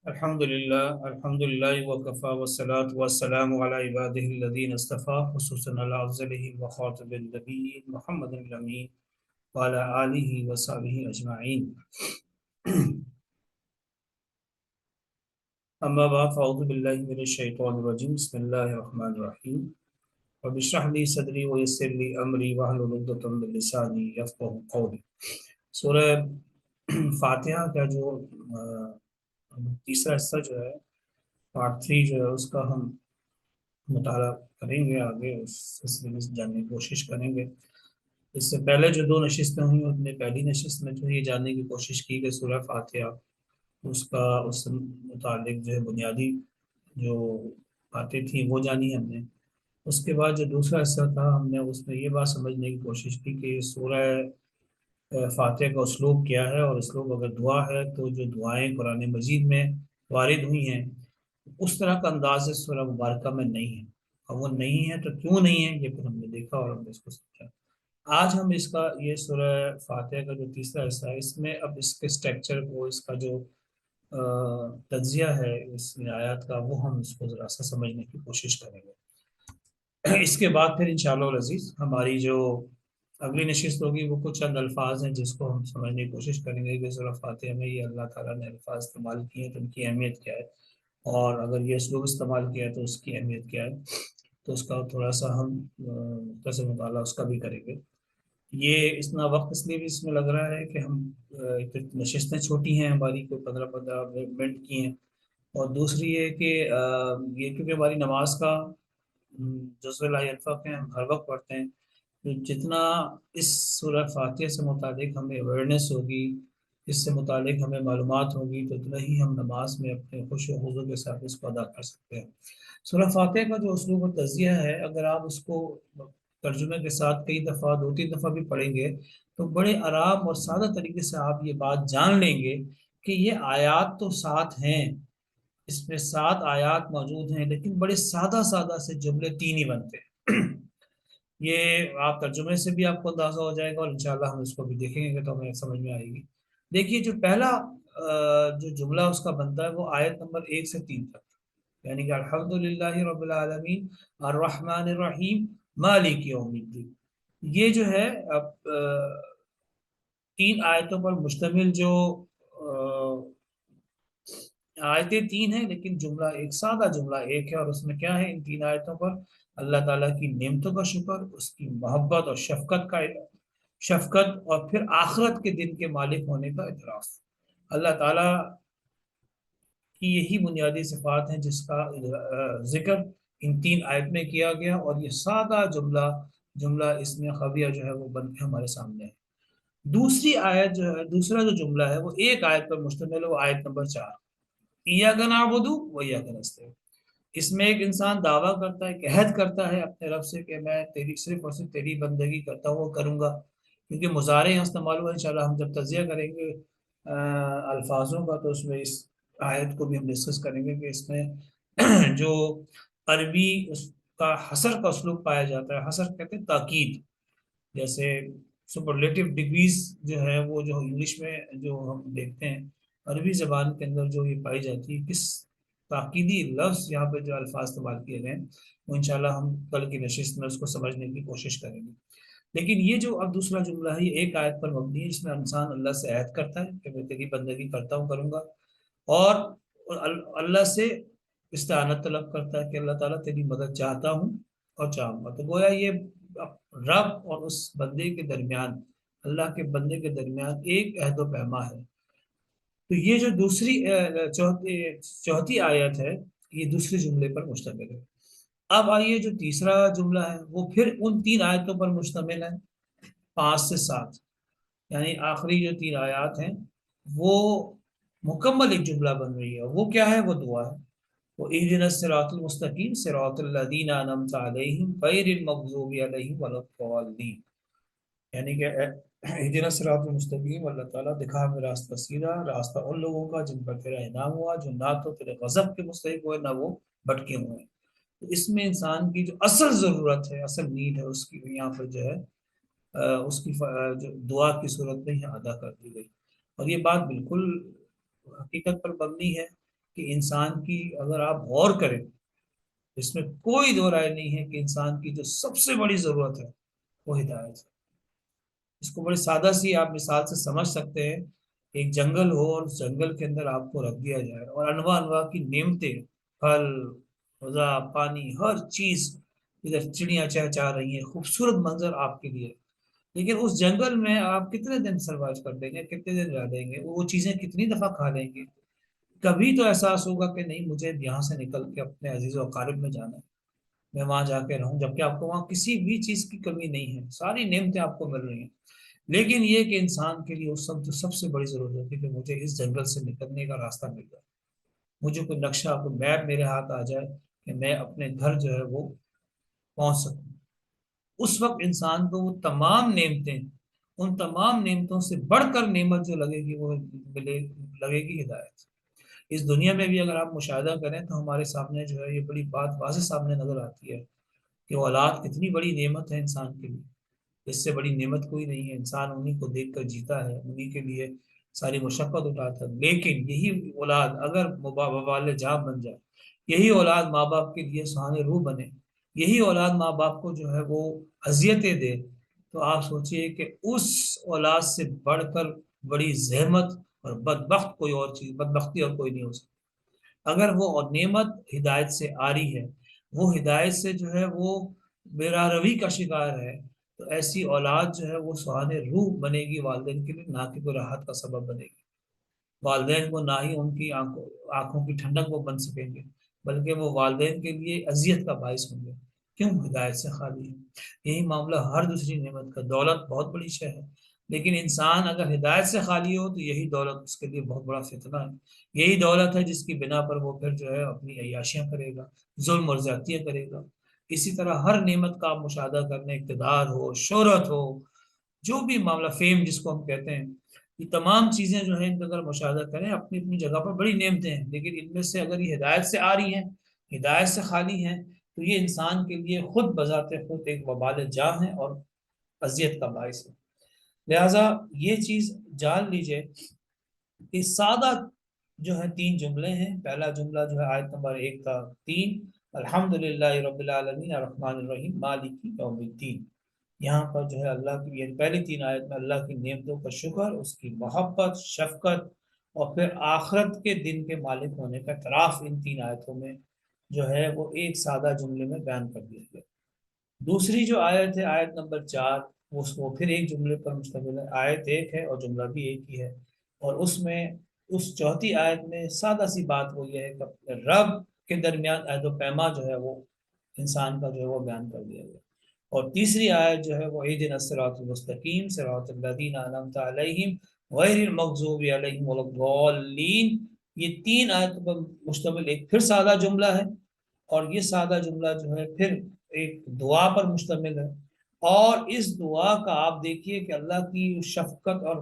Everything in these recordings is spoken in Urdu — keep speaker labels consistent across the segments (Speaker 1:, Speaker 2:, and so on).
Speaker 1: الحمد للہ وکفا والصلاة والسلام علی عبادہ الذین اصطفیٰ خصوصاً علی افضلہم وخاتم النبیین محمد الامین وعلی آلہ وصحبہ اجمعین. اما بعد فاعوذ باللہ من الشیطان الرجیم بسم اللہ الرحمن الرحیم رب اشرح لی صدری ویسر لی امری واحلل عقدۃ من لسانی یفقہوا قولی. سورہ فاتحہ کا جو تیسرا حصہ جو ہے پارٹ 3 جو ہے اس کا ہم مطالعہ کریں گے. آگے اس سلسلے میں جاننے کی کوشش کریں گے. اس سے پہلے جو 2 نشستیں ہوئی ان میں پہلی نشست میں جو یہ جاننے کی کوشش کی کہ سورہ فاتحہ اس سے متعلق جو ہے بنیادی جو باتیں تھیں وہ جانی ہم نے. اس کے بعد جو دوسرا حصہ تھا ہم نے اس میں یہ بات سمجھنے کی کوشش کی کہ سورہ فاتحہ کا اسلوب کیا ہے، اور اسلوب اگر دعا ہے تو جو دعائیں قرآن مجید میں وارد ہوئی ہیں اس طرح کا انداز سورہ مبارکہ میں نہیں ہے، اور وہ نہیں ہے تو کیوں نہیں ہے یہ پھر ہم نے دیکھا اور ہم نے اس کو سمجھا. آج ہم اس کا یہ سورہ فاتحہ کا جو تیسرا حصہ ہے اس میں اب اس کے اسٹرکچر کو، اس کا جو تجزیہ ہے اس آیات کا، وہ ہم اس کو ذرا سا سمجھنے کی کوشش کریں گے. اس کے بعد پھر انشاءاللہ العزیز ہماری جو اگلی نشست ہوگی وہ کچھ چند الفاظ ہیں جس کو ہم سمجھنے کی کوشش کریں گے کہ سورہ فاتحہ میں یہ اللہ تعالیٰ نے الفاظ استعمال کیے ہیں تو ان کی اہمیت کیا ہے، اور اگر یہ اسلوب استعمال کیا ہے تو اس کی اہمیت کیا ہے. تو اس کا تھوڑا سا ہم مختصر مطالعہ اس کا بھی کریں گے. یہ اتنا وقت اس لیے بھی اس میں لگ رہا ہے کہ ہم نشستیں چھوٹی ہیں ہماری، کوئی 15 منٹ کی ہیں، اور دوسری یہ کہ یہ کیونکہ ہماری نماز کا جزء لا ینفق ہے، ہم ہر وقت پڑھتے ہیں، تو جتنا اس سورہ فاتحہ سے متعلق ہمیں اویئرنیس ہوگی، اس سے متعلق ہمیں معلومات ہوگی، تو اتنا ہی ہم نماز میں اپنے خوش و خضوع کے ساتھ اس کو ادا کر سکتے ہیں. سورہ فاتحہ کا جو اسلوب و تجزیہ ہے، اگر آپ اس کو ترجمے کے ساتھ کئی دفعہ 2-3 دفعہ بھی پڑھیں گے تو بڑے آرام اور سادہ طریقے سے آپ یہ بات جان لیں گے کہ یہ آیات تو 7 ہیں، اس میں 7 آیات موجود ہیں، لیکن بڑے سادہ سادہ سے جملے 3 ہی بنتے ہیں. یہ آپ ترجمے سے بھی آپ کو اندازہ ہو جائے گا، اور انشاءاللہ ہم اس کو بھی دیکھیں گے تو ہمیں سمجھ میں آئے گی. دیکھیے جو پہلا جو جملہ اس کا بنتا ہے وہ آیت نمبر 1 سے 3 تک، یعنی کہ الحمدللہ رب العالمین الرحمن الرحیم مالک یوم الدین. یہ جو ہے اب 3 آیتوں پر مشتمل جو آیتیں 3 ہیں، لیکن جملہ ایک سادہ جملہ ایک ہے، اور اس میں کیا ہے ان 3 آیتوں پر اللہ تعالیٰ کی نعمتوں کا شکر، اس کی محبت اور شفقت اور پھر آخرت کے دن کے مالک ہونے کا اعتراف. اللہ تعالیٰ کی یہی بنیادی صفات ہیں جس کا ذکر ان 3 آیت میں کیا گیا، اور یہ سادہ جملہ اس میں خبیہ جو ہے وہ بن کے ہمارے سامنے ہے. دوسری آیت جو ہے، دوسرا جو جملہ ہے وہ ایک آیت پر مشتمل ہے، وہ آیت نمبر 4 ایاک نعبد و ایاک نستعین. اس میں ایک انسان دعویٰ کرتا ہے، ایک عہد کرتا ہے اپنے رب سے کہ میں صرف اور صرف تیری بندگی کرتا ہوں، وہ کروں گا. کیونکہ مضارع یہاں استعمال ہوا، انشاءاللہ ہم جب تجزیہ کریں گے الفاظوں کا تو اس میں اس آیت کو بھی ہم ڈسکس کریں گے کہ اس میں جو عربی اس کا حصر کا اسلوب پایا جاتا ہے. حصر کہتے ہیں تاکید، جیسے سپرلیٹو ڈگریز جو ہے وہ جو انگلش میں جو ہم دیکھتے ہیں، عربی زبان کے اندر جو یہ پائی جاتی ہے، کس تاکیدی لفظ یہاں پہ جو الفاظ استعمال کیے گئے ہیں وہ انشاءاللہ ہم کل کی نشست میں اس کو سمجھنے کی کوشش کریں گے. لیکن یہ جو اب دوسرا جملہ ہے یہ ایک آیت پر مبنی ہے، جس میں انسان اللہ سے عہد کرتا ہے کہ میں تیری بندگی کرتا ہوں، کروں گا، اور اللہ سے استعانت طلب کرتا ہے کہ اللہ تعالیٰ تیری مدد چاہتا ہوں اور چاہوں گا. تو گویا یہ رب اور اس بندے کے درمیان، اللہ کے بندے کے درمیان ایک عہد و پیما ہے. تو یہ جو دوسری چوتھی آیت ہے یہ دوسرے جملے پر مشتمل ہے. اب آئیے جو تیسرا جملہ ہے وہ پھر ان 3 آیتوں پر مشتمل ہے، 5 سے 7، یعنی آخری جو 3 آیات ہیں وہ مکمل ایک جملہ بن رہی ہے. وہ کیا ہے؟ وہ دعا ہے. وہ اہدنا الصراط المستقیم صراط الذین انعمت علیہم غیر المغضوب علیہم ولا الضالین. یعنی کہ اہدنا الصراط المستقیم، اللہ تعالیٰ دکھا ہمیں راستہ سیدھا، راستہ ان لوگوں کا جن پر تیرا انعام ہوا، جو نہ تو تیرے غضب کے مستحق ہوئے نہ وہ بھٹکے ہوئے ہیں. تو اس میں انسان کی جو اصل ضرورت ہے، اصل نیڈ ہے، اس کی یہاں پر جو ہے اس کی جو دعا کی صورت میں یہاں ادا کر دی گئی. اور یہ بات بالکل حقیقت پر مبنی ہے کہ انسان کی اگر آپ غور کریں، اس میں کوئی دو رائے نہیں ہے کہ انسان کی جو سب سے بڑی ضرورت ہے وہ ہدایت ہے۔ اس کو بڑی سادہ سی آپ مثال سے سمجھ سکتے ہیں۔ ایک جنگل ہو اور اس جنگل کے اندر آپ کو رکھ دیا جائے اور انواع انواع کی نعمتیں، پھل، غذا، پانی، ہر چیز، ادھر چڑیاں چہچہا رہی ہیں، خوبصورت منظر آپ کے لیے، لیکن اس جنگل میں آپ کتنے دن سروائیو کر دیں گے، کتنے دن رہ لیں گے، وہ چیزیں کتنی دفعہ کھا لیں گے؟ کبھی تو احساس ہوگا کہ نہیں، مجھے یہاں سے نکل کے اپنے عزیز و اقارب میں جانا ہے، میں وہاں جا کے رہوں، جبکہ آپ کو وہاں کسی بھی چیز کی کمی نہیں ہے، ساری نعمتیں آپ کو مل رہی ہیں، لیکن یہ کہ انسان کے لیے اس وقت جو سب سے بڑی ضرورت ہوتی ہے کہ مجھے اس جنگل سے نکلنے کا راستہ مل جائے، مجھے کوئی نقشہ، کوئی میپ میرے ہاتھ آ جائے کہ میں اپنے گھر جو ہے وہ پہنچ سکوں۔ اس وقت انسان کو وہ تمام نعمتیں، ان تمام نعمتوں سے بڑھ کر نعمت جو لگے گی وہ ملے، لگے گی ہدایت۔ اس دنیا میں بھی اگر آپ مشاہدہ کریں تو ہمارے سامنے جو ہے یہ بڑی بات واضح سامنے نظر آتی ہے کہ اولاد کتنی بڑی نعمت ہے انسان کے لیے، اس سے بڑی نعمت کوئی نہیں ہے، انسان انہی کو دیکھ کر جیتا ہے، انہی کے لیے ساری مشقت اٹھاتا ہے، لیکن یہی اولاد اگر وبال جان بن جائے، یہی اولاد ماں باپ کے لیے سہانے روح بنے، یہی اولاد ماں باپ کو جو ہے وہ اذیتیں دے، تو آپ سوچئے کہ اس اولاد سے بڑھ کر بڑی زحمت اور بدبخت کوئی اور چیز، بدبختی اور کوئی نہیں ہو سکتی۔ اگر وہ نعمت ہدایت سے آ رہی ہے، وہ ہدایت سے جو ہے وہ میرا روی کا شکار ہے، تو ایسی اولاد جو ہے وہ سہانے روح بنے گی والدین کے لیے، نہ کہ کوئی راحت کا سبب بنے گی۔ والدین کو نہ ہی ان کی آنکھوں کی ٹھنڈک وہ بن سکیں گے، بلکہ وہ والدین کے لیے اذیت کا باعث ہوں گے، کیوں؟ ہدایت سے خالی ہے۔ یہی معاملہ ہر دوسری نعمت کا، دولت بہت بڑی شے ہے، لیکن انسان اگر ہدایت سے خالی ہو تو یہی دولت اس کے لیے بہت بڑا فتنہ ہے۔ یہی دولت ہے جس کی بنا پر وہ پھر جو ہے اپنی عیاشیاں کرے گا، ظلم اور زیادتیاں کرے گا۔ اسی طرح ہر نعمت کا آپ مشاہدہ کرنے، اقتدار ہو، شہرت ہو، جو بھی معاملہ، فیم جس کو ہم کہتے ہیں، یہ تمام چیزیں جو ہیں ان کا اگر مشاہدہ کریں اپنی اپنی جگہ پر بڑی نعمتیں ہیں، لیکن ان میں سے اگر یہ ہدایت سے آ رہی ہیں، ہدایت سے خالی ہیں، تو یہ انسان کے لیے خود بذات خود ایک وبال جاں ہے اور اذیت کا باعث ہے۔ لہٰذا یہ چیز جان لیجئے کہ سادہ جو ہے تین جملے ہیں۔ پہلا جملہ جو ہے آیت نمبر 1 کا 3، الحمدللہ رب العالمین الرحمن الرحیم مالک یوم الدین۔ یہاں پر جو ہے اللہ کی، یعنی پہلی تین آیت میں اللہ کی نعمتوں کا شکر، اس کی محبت، شفقت، اور پھر آخرت کے دن کے مالک ہونے کا اعتراف ان تین آیتوں میں جو ہے وہ ایک سادہ جملے میں بیان کر دیا گیا۔ دوسری جو آیت ہے آیت نمبر 4، وہ پھر ایک جملے پر مشتمل ہے، آیت ایک ہے اور جملہ بھی ایک ہی ہے، اور اس میں اس چوتھی آیت میں سادہ سی بات وہ یہ ہے کہ رب کے درمیان عہد و پیما جو ہے وہ انسان کا جو ہے وہ بیان کر دیا گیا، اور تیسری آیت جو ہے وہ اہدنا الصراط المستقیم صراط الذین انعمت علیہم غیر المغضوب علیہم ولا الضالین۔ یہ تین آیتوں پر مشتمل ایک پھر سادہ جملہ ہے، اور یہ سادہ جملہ جو ہے پھر ایک دعا پر مشتمل ہے، اور اس دعا کا آپ دیکھیے کہ اللہ کی شفقت اور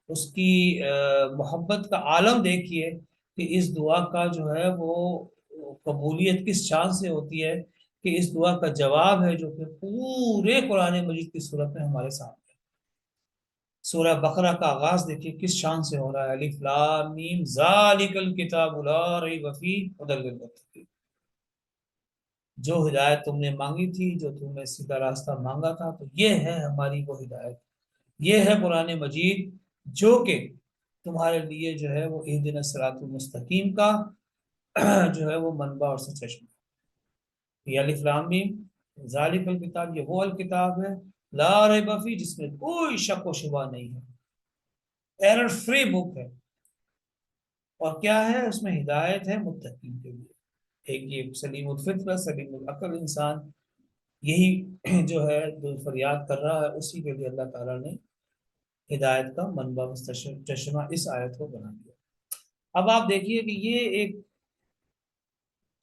Speaker 1: اس کی محبت کا عالم دیکھیے کہ اس دعا کا جو ہے وہ قبولیت کس شان سے ہوتی ہے، کہ اس دعا کا جواب ہے جو کہ پورے قرآن مجید کی صورت میں ہمارے سامنے ہے۔ سورہ بقرہ کا آغاز دیکھیے کس شان سے ہو رہا ہے، الف لام میم ذالک الکتاب لا ریب فیہ ھدی للمتقین۔ جو ہدایت تم نے مانگی تھی، جو تم نے سیدھا راستہ مانگا تھا، تو یہ ہے ہماری وہ ہدایت، یہ ہے قرآن مجید جو کہ تمہارے لیے جو ہے وہ اہدنا الصراط المستقیم کا جو ہے وہ منبع اور سرچشمہ۔ یہ الف لام میم ذالک الکتاب، یہ وہ الکتاب ہے لا ریب فیہ، جس میں کوئی شک و شبہ نہیں ہے، ایرر فری بک ہے، اور کیا ہے اس میں؟ ہدایت ہے متقین کے لیے۔ ایک یہ سلیم الفطر، سلیم العقل انسان، یہی جو ہے جو فریاد کر رہا ہے، اسی کے لیے اللہ تعالیٰ نے ہدایت کا منبع چشمہ اس آیت کو بنا دیا۔ اب آپ دیکھیے کہ یہ ایک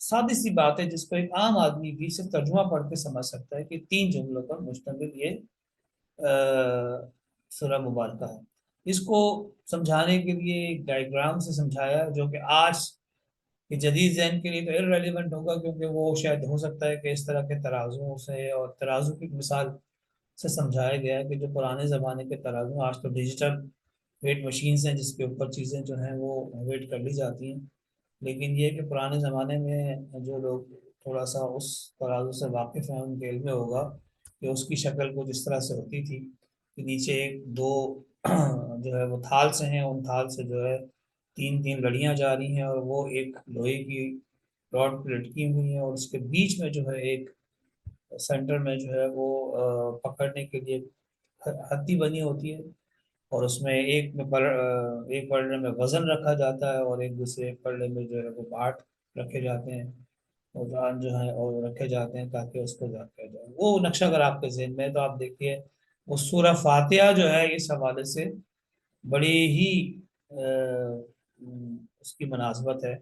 Speaker 1: سادی سی بات ہے جس کو ایک عام آدمی بھی صرف ترجمہ پڑھ کے سمجھ سکتا ہے کہ تین جملوں پر مشتمل یہ سورہ مبارکہ ہے۔ اس کو سمجھانے کے لیے ایک ڈائیگرام سے سمجھایا جو کہ آج کہ جدید ذہن کے لیے تو irrelevant ہوگا، کیونکہ وہ شاید ہو سکتا ہے کہ اس طرح کے ترازوں سے اور ترازو کی مثال سے سمجھایا گیا ہے کہ جو پرانے زمانے کے ترازو، آج تو ڈیجیٹل ویٹ مشینز ہیں جس کے اوپر چیزیں جو ہیں وہ ویٹ کر لی جاتی ہیں، لیکن یہ کہ پرانے زمانے میں جو لوگ تھوڑا سا اس ترازو سے واقف ہیں ان کے علم میں ہوگا کہ اس کی شکل کچھ اس طرح سے ہوتی تھی کہ نیچے ایک دو جو ہے وہ تھال سے ہیں، ان تھال سے جو ہے تین تین لڑیاں جا رہی ہیں، اور وہ ایک لوہے کی راڈ پہ لٹکی ہوئی ہیں، اور اس کے بیچ میں جو ہے ایک سینٹر میں جو ہے وہ پکڑنے کے لیے ہتھی بنی ہوتی ہے، اور اس میں ایک پلڑے میں وزن رکھا جاتا ہے، اور ایک دوسرے پلڑے میں جو ہے وہ باٹ رکھے جاتے ہیں، اور جان جو ہے اور رکھے جاتے ہیں تاکہ اس کو ظاہر کیا جائے۔ وہ نقشہ اگر آپ کے ذہن میں ہے تو آپ دیکھیے وہ سورہ فاتحہ جو ہے اس حوالے سے بڑی ہی اس کی مناسبت ہے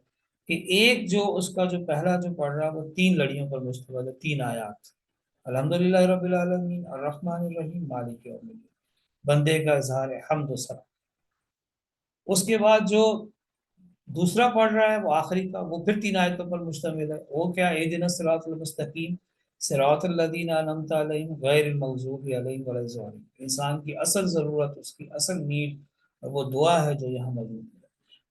Speaker 1: کہ ایک جو اس کا جو پہلا جو پڑھ رہا ہے وہ تین لڑیوں پر مشتمل ہے، تین آیات، الحمدللہ رب العالمین الرحمن الرحیم مالک یوم الدین، بندے کا اظہار حمد و ثنا۔ اس کے بعد جو دوسرا پڑھ رہا ہے وہ آخری کا، وہ پھر تین آیتوں پر مشتمل ہے، وہ کیا، اہدنا الصراط المستقیم صراط الذین انعمت علیہم غیر المغضوب علیہم ولا الضالین۔ انسان کی اصل ضرورت، اس کی اصل نیڈ، اور وہ دعا ہے جو یہاں موجود ہے۔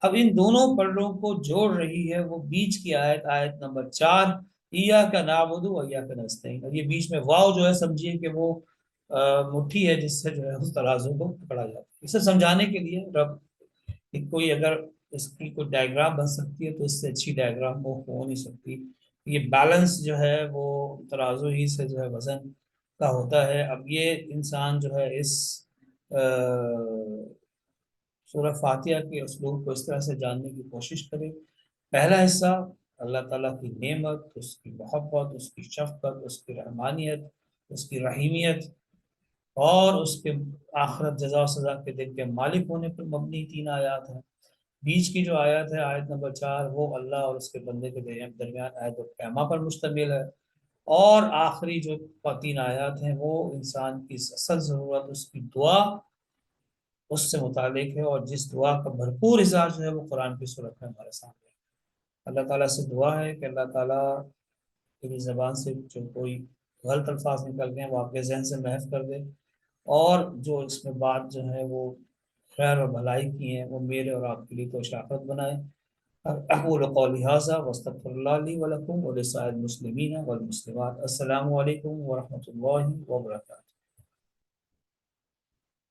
Speaker 1: اب ان دونوں پڑھوں کو جوڑ رہی ہے وہ بیچ کی آیت، آیت نمبر 4، ایاک نعبد و ایاک نستعین، اور یہ بیچ میں واو جو ہے سمجھیے کہ وہ مٹھی ہے جس سے جو ہے اس ترازو کو پکڑا جاتا ہے۔ اسے سمجھانے کے لیے رب کہ کوئی اگر اس کی کوئی ڈائیگرام بن سکتی ہے تو اس سے اچھی ڈائیگرام وہ ہو نہیں سکتی۔ یہ بیلنس جو ہے وہ ترازو ہی سے جو ہے وزن کا ہوتا ہے۔ اب یہ انسان جو ہے اس سورہ فاتحہ کے اسلوب کو اس طرح سے جاننے کی کوشش کرے۔ پہلا حصہ اللہ تعالیٰ کی نعمت، اس کی محبت، اس کی شفقت، اس کی رحمانیت، اس کی رحیمیت، اور اس کے آخرت جزا و سزا کے دن کے مالک ہونے پر مبنی تین آیات ہیں۔ بیچ کی جو آیت ہے، آیت نمبر 4، وہ اللہ اور اس کے بندے کے درمیان آیت القیامہ پر مشتمل ہے، اور آخری جو تین آیات ہیں وہ انسان کی اصل ضرورت، اس کی دعا، اس سے متعلق ہے، اور جس دعا کا بھرپور اظہار جو ہے وہ قرآن کی صورت میں ہمارے سامنے ہے۔ اللہ تعالیٰ سے دعا ہے کہ اللہ تعالیٰ کی زبان سے جو کوئی غلط الفاظ نکل گئے وہ آپ کے ذہن سے محو کر دے، اور جو اس میں بات جو ہے وہ خیر اور بھلائی کی ہیں وہ میرے اور آپ کے لیے تو شافت بنائے۔ اقول قولی ھذا واستغفر اللہ لی ولکم ولسائر المسلمین والمسلمات۔ السلام علیکم ورحمۃ اللہ وبرکاتہ۔